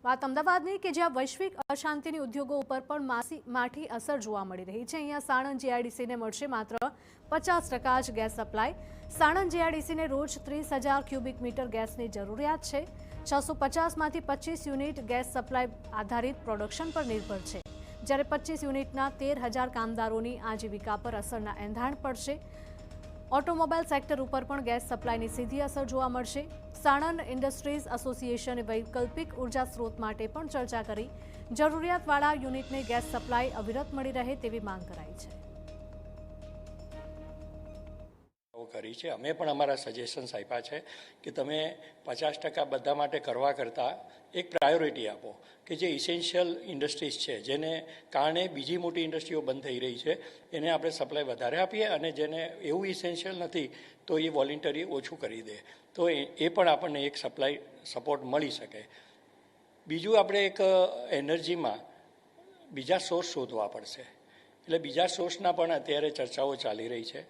વાત અમદાવાદની કે જ્યાં વૈશ્વિક અશાંતિની ઉદ્યોગો ઉપર પણ માઠી અસર જોવા મળી રહી છે। અહીંયા સાણંદ જીઆઈડીસીને મળશે માત્ર 50% જ ગેસ સપ્લાય। સાણંદ જીઆઈડીસીને રોજ 30,000 ક્યુબિક મીટર ગેસની જરૂરિયાત છે। 650માંથી 25 યુનિટ ગેસ સપ્લાય આધારિત પ્રોડક્શન પર નિર્ભર છે, જ્યારે 25 યુનિટના 13,000 કામદારોની આજીવિકા પર અસરના એંધાણ પડશે। ઓટોમોબાઈલ સેક્ટર ઉપર પણ ગેસ સપ્લાયની સીધી અસર જોવા મળશે। સાણંદ ઇન્ડસ્ટ્રીઝ એસોસિએશને વૈકલ્પિક ઉર્જા સ્ત્રોત માટે પણ ચર્ચા કરી। જરૂરિયાતવાળા યુનિટને ગેસ સપ્લાય અવિરત મળી રહે તેવી માંગ કરાઈ છે। અમે પણ અમારા સજેશન્સ આપ્યા છે કે તમે 50% બધા માટે કરવા કરતાં એક પ્રાયોરિટી આપો કે જે ઇસેન્શિયલ ઇન્ડસ્ટ્રીઝ છે, જેને કારણે બીજી મોટી ઇન્ડસ્ટ્રીઓ બંધ થઈ રહી છે, એને આપણે સપ્લાય વધારે આપીએ, અને જેને એવું ઇસેન્શિયલ નથી તો એ વોલન્ટરી ઓછું કરી દે, તો એ પણ આપણને એક સપ્લાય સપોર્ટ મળી શકે। બીજું, આપણે એક એનર્જીમાં બીજા સોર્સ શોધવા પડશે, એટલે બીજા સોર્સના પણ અત્યારે ચર્ચાઓ ચાલી રહી છે।